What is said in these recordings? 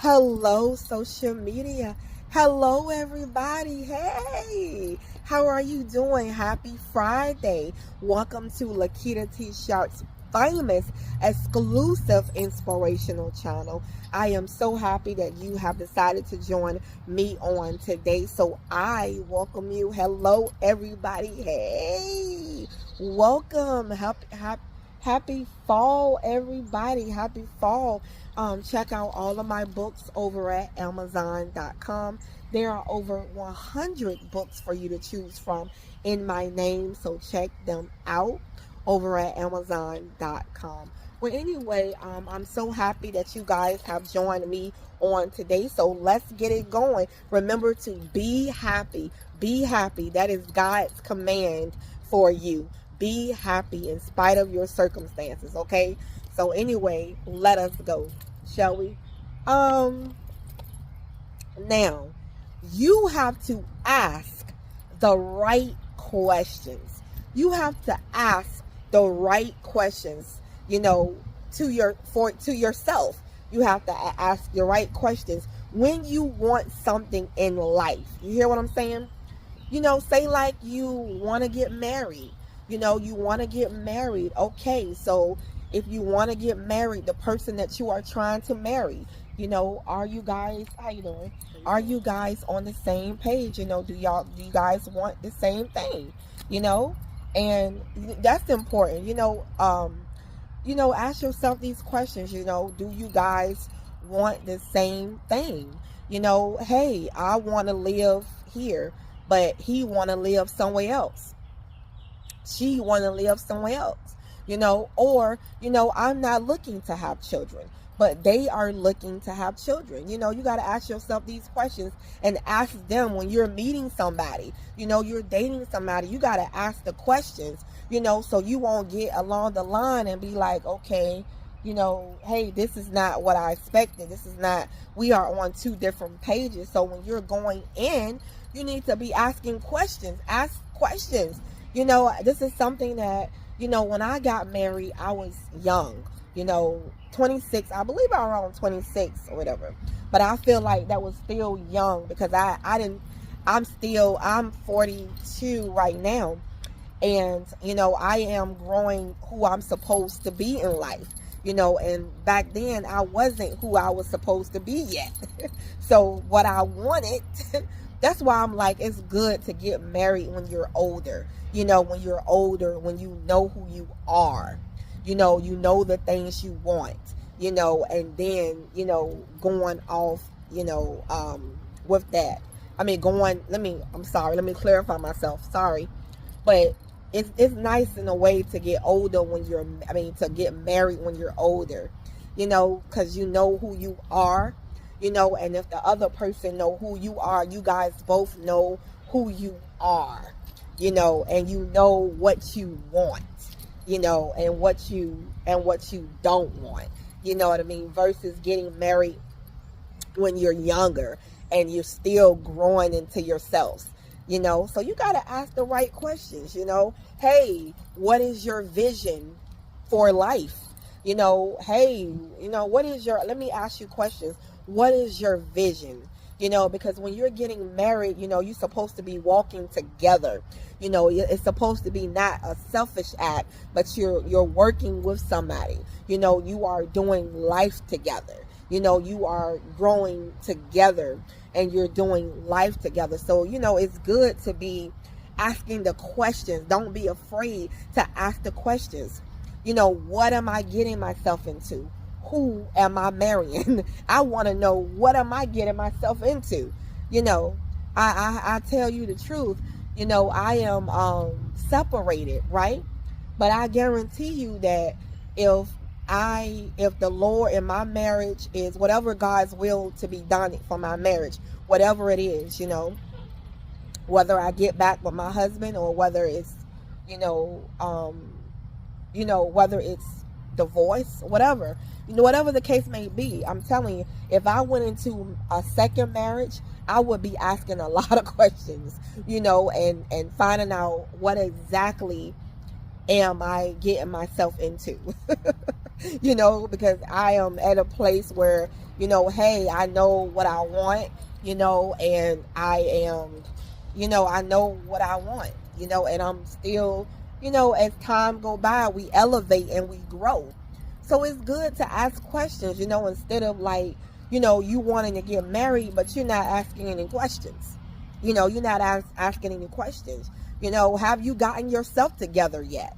Hello, social media. Hello, everybody. Hey, how are you doing? Happy Friday. Welcome to Lakitatsharpe's famous, exclusive, inspirational channel. I am so happy that you have decided to join me on today. So I welcome you. Hello, everybody. Hey, welcome. Happy fall, everybody. Happy fall. Check out all of my books over at Amazon.com. There are over 100 books for you to choose from in my name, so check them out over at Amazon.com. Well, anyway, I'm so happy that you guys have joined me on today, so let's get it going. Remember to be happy. Be happy. That is God's command for you. Be happy in spite of your circumstances, okay? So anyway, let us go, shall we? Now, you have to ask the right questions. You have to ask the right questions, to yourself. You have to ask the right questions when you want something in life. You hear what I'm saying? Say like you want to get married. You want to get married. Okay, so if you want to get married, the person that you are trying to marry, are you guys, how you doing? Are you guys on the same page? Do you guys want the same thing? And that's important. Ask yourself these questions. Do you guys want the same thing? Hey, I want to live here, but he want to live somewhere else. She want to live somewhere else, or, I'm not looking to have children, but they are looking to have children. You got to ask yourself these questions and ask them when you're meeting somebody, you're dating somebody. You got to ask the questions, so you won't get along the line and be like, okay, hey, this is not what I expected. We are on two different pages. So when you're going in, you need to be asking questions. Ask questions. This is something that, when I got married, I was young, 26, I believe I was around 26 or whatever. But I feel like that was still young because I'm 42 right now. And, I am growing who I'm supposed to be in life, and back then I wasn't who I was supposed to be yet. So what I wanted, that's why I'm like, it's good to get married when you're older. When you're older, when you know who you are, you know the things you want, and then, going off, with that. Let me clarify myself. Sorry. But it's nice in a way to get older to get married when you're older, because you know who you are, and if the other person know who you are, you guys both know who you are, and you know what you want, and what you don't want, what I mean, versus getting married when you're younger and you're still growing into yourselves, so you got to ask the right questions. Hey, what is your vision for life? Hey, let me ask you questions. What is your vision? Because when you're getting married, you're supposed to be walking together. It's supposed to be not a selfish act, but you're working with somebody. You are doing life together. You are growing together and you're doing life together. So, it's good to be asking the questions. Don't be afraid to ask the questions. What am I getting myself into? Who am I marrying? I want to know, what am I getting myself into? I tell you the truth. I am separated, right? But I guarantee you that if the Lord in my marriage is whatever God's will to be done for my marriage, whatever it is, whether I get back with my husband or whether it's, whether it's divorce, whatever the case may be, I'm telling you, if I went into a second marriage, I would be asking a lot of questions, and finding out what exactly am I getting myself into? Because I am at a place where hey, I know what I want, and I am, I know what I want, and I'm still, as time go by, we elevate and we grow. So it's good to ask questions, instead of like, you wanting to get married, but you're not asking any questions. You're not asking any questions. Have you gotten yourself together yet?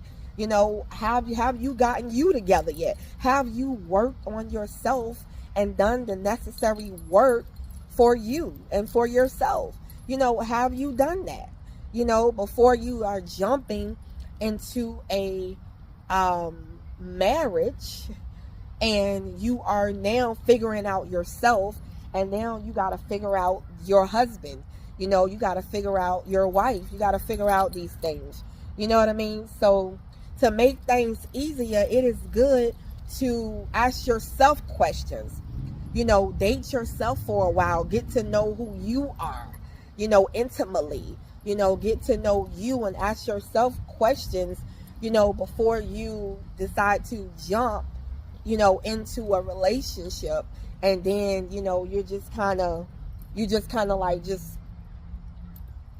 Have you gotten you together yet? Have you worked on yourself and done the necessary work for you and for yourself? Have you done that? Before you are jumping into a marriage, and you are now figuring out yourself, and now you got to figure out your husband. You got to figure out your wife. You got to figure out these things. You know what I mean? So to make things easier, it is good to ask yourself questions. Date yourself for a while. Get to know who you are, intimately. Get to know you and ask yourself questions, before you decide to jump, into a relationship. And then, you're just kind of like, just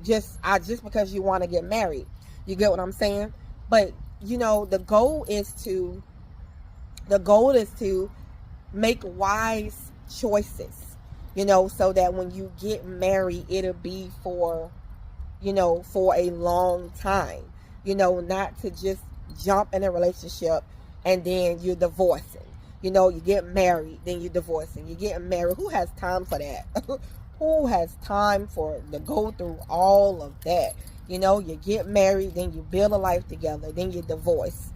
because you want to get married. You get what I'm saying? But, the goal is to make wise choices, so that when you get married, it'll be for a long time, not to just jump in a relationship and then you're divorcing. You get married, then you're divorcing. You get married. Who has time for that? Who has time to go through all of that? You get married, then you build a life together, then you divorce.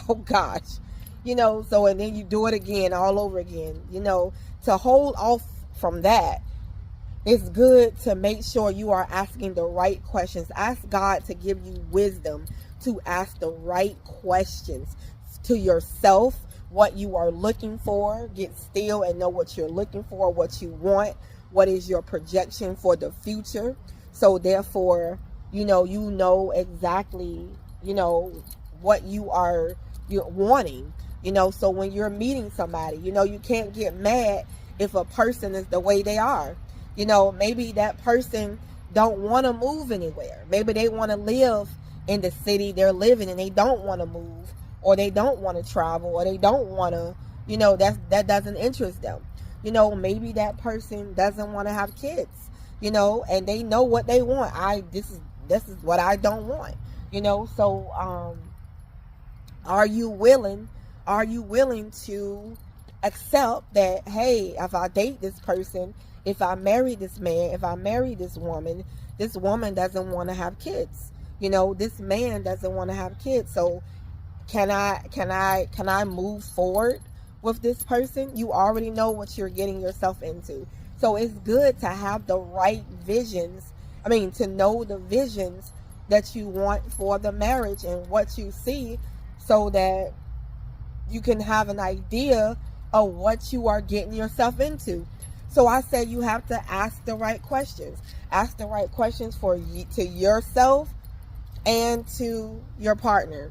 Oh gosh. So, and then you do it again, all over again. To hold off from that, it's good to make sure you are asking the right questions. Ask God to give you wisdom to ask the right questions to yourself, what you are looking for. Get still and know what you're looking for, what you want, what is your projection for the future. So therefore, you know exactly, what you're wanting. So when you're meeting somebody, you can't get mad if a person is the way they are. Maybe that person don't want to move anywhere. Maybe they want to live in the city they're living and they don't want to move, or they don't want to travel, or they don't want to, that doesn't interest them. Maybe that person doesn't want to have kids, and they know what they want. This is what I don't want, so are you willing to accept that, hey, if I date this person, if I marry this man, if I marry this woman doesn't want to have kids. This man doesn't want to have kids. So can I move forward with this person? You already know what you're getting yourself into. So it's good to have the right visions. To know the visions that you want for the marriage and what you see, so that you can have an idea of what you are getting yourself into. So I said you have to ask the right questions. Ask the right questions to yourself and to your partner,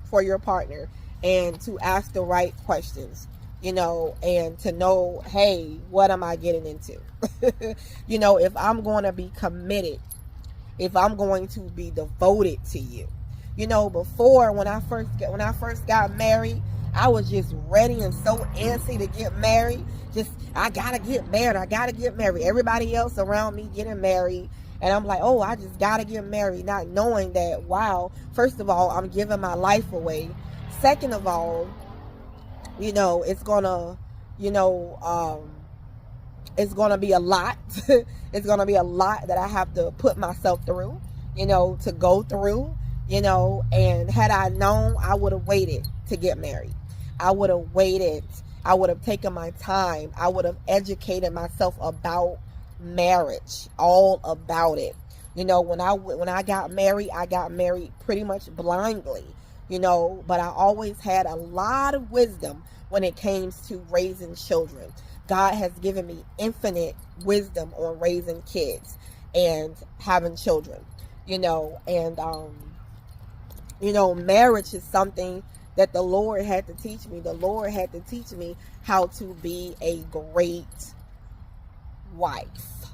and to ask the right questions, and to know, hey, what am I getting into? If I'm going to be committed, if I'm going to be devoted to you. Before, when I first got married, I was just ready and so antsy to get married. I gotta get married. Everybody else around me getting married, and I'm like, oh, I just gotta get married, not knowing that, wow, first of all, I'm giving my life away. Second of all, it's gonna be a lot. It's gonna be a lot that I have to put myself through, to go through, and had I known, I would have waited to get married. I would have waited. I would have taken my time. I would have educated myself about marriage, all about it. When I got married pretty much blindly, but I always had a lot of wisdom when it came to raising children. God has given me infinite wisdom on raising kids and having children, and marriage is something that the Lord had to teach me. The Lord had to teach me how to be a great wife.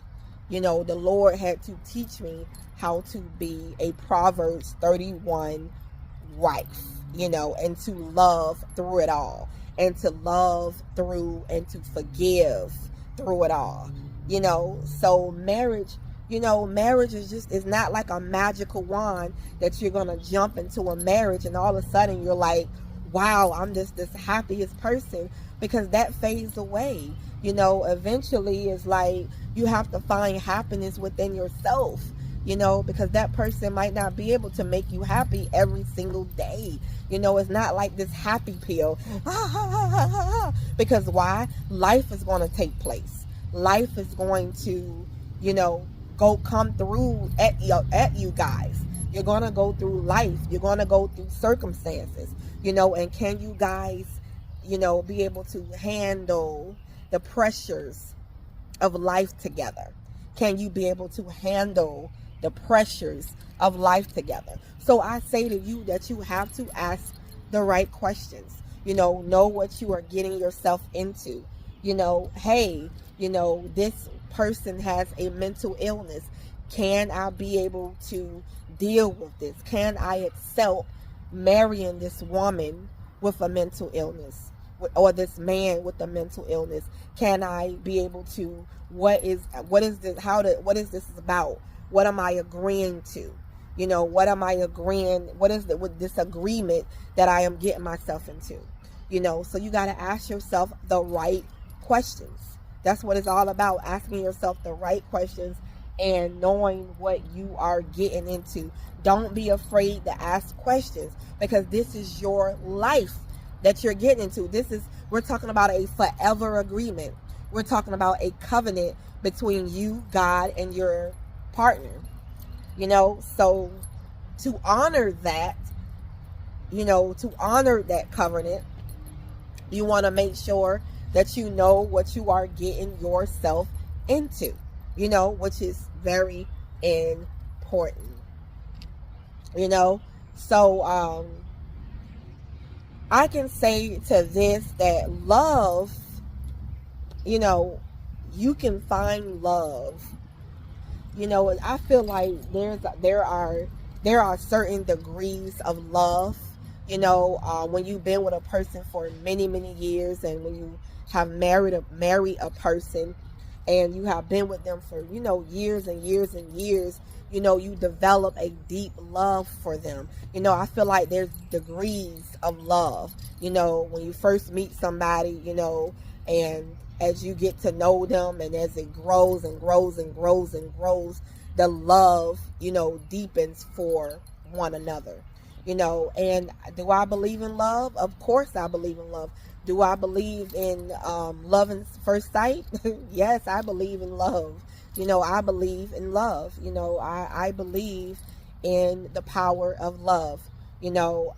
You know, the Lord had to teach me how to be a Proverbs 31 wife, you know, and to love through it all, and to love through and to forgive through it all, you know. So marriage, you know, marriage is not like a magical wand that you're going to jump into a marriage and all of a sudden you're like, wow, I'm just this happiest person, because that fades away. You know, eventually it's like you have to find happiness within yourself, you know, because that person might not be able to make you happy every single day. You know, it's not like this happy pill. Because why? Life is going to take place. Life is going to, you know, come through at you guys. You're going to go through life. You're going to go through circumstances, you know, and can you guys, you know, be able to handle the pressures of life together? Can you be able to handle the pressures of life together? So I say to you that you have to ask the right questions. You know what you are getting yourself into. You know, hey, you know, this person has a mental illness. Can I be able to deal with this? Can I accept marrying this woman with a mental illness, or this man with a mental illness? Can I be able to, what is this about? What am I agreeing to? You know, what am I agreeing? What is with this agreement that I am getting myself into? You know, so you got to ask yourself the right questions. That's what it's all about, asking yourself the right questions and knowing what you are getting into. Don't be afraid to ask questions, because this is your life that you're getting into. We're talking about a forever agreement. We're talking about a covenant between you, God, and your partner. You know, so to honor that, you know, to honor that covenant, you want to make sure that you know what you are getting yourself into, you know, which is very important. You know, so I can say to this that love, you know, you can find love. You know, I feel like there are certain degrees of love. You know, when you've been with a person for many, many years, and when you have married a person and you have been with them for, you know, years and years and years, you know, you develop a deep love for them. You know, I feel like there's degrees of love. You know, when you first meet somebody, you know, and as you get to know them, and as it grows and grows and grows and grows, the love, you know, deepens for one another. You know, and do I believe in love? Of course I believe in love. Do I believe in love at first sight? Yes, I believe in love. You know, I believe in love. You know, I believe in the power of love. You know,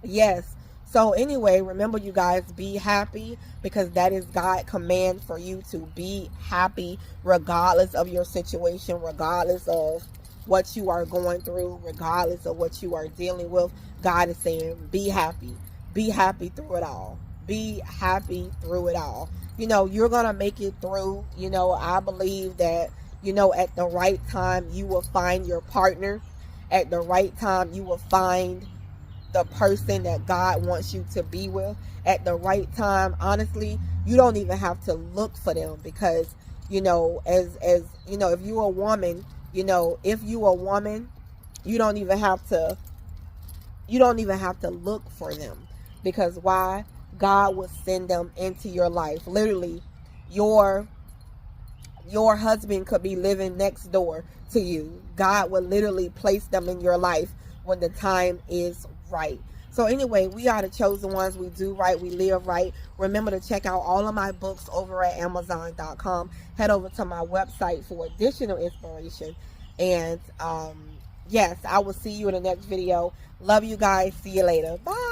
yes. So anyway, remember, you guys, be happy, because that is God's command for you to be happy regardless of your situation, regardless of what you are going through, regardless of what you are dealing with. God is saying, be happy. Be happy through it all. Be happy through it all. You know, you're going to make it through. You know, I believe that, you know, at the right time, you will find your partner. At the right time, you will find the person that God wants you to be with. At the right time, honestly, you don't even have to look for them, because, you know, as you know, if you're a woman, you know, you don't even have to look for them, because why? God will send them into your life. Literally, your husband could be living next door to you. God will literally place them in your life when the time is right. So anyway, we are the chosen ones. We do right. We live right. Remember to check out all of my books over at Amazon.com. Head over to my website for additional inspiration. And yes, I will see you in the next video. Love you guys. See you later. Bye.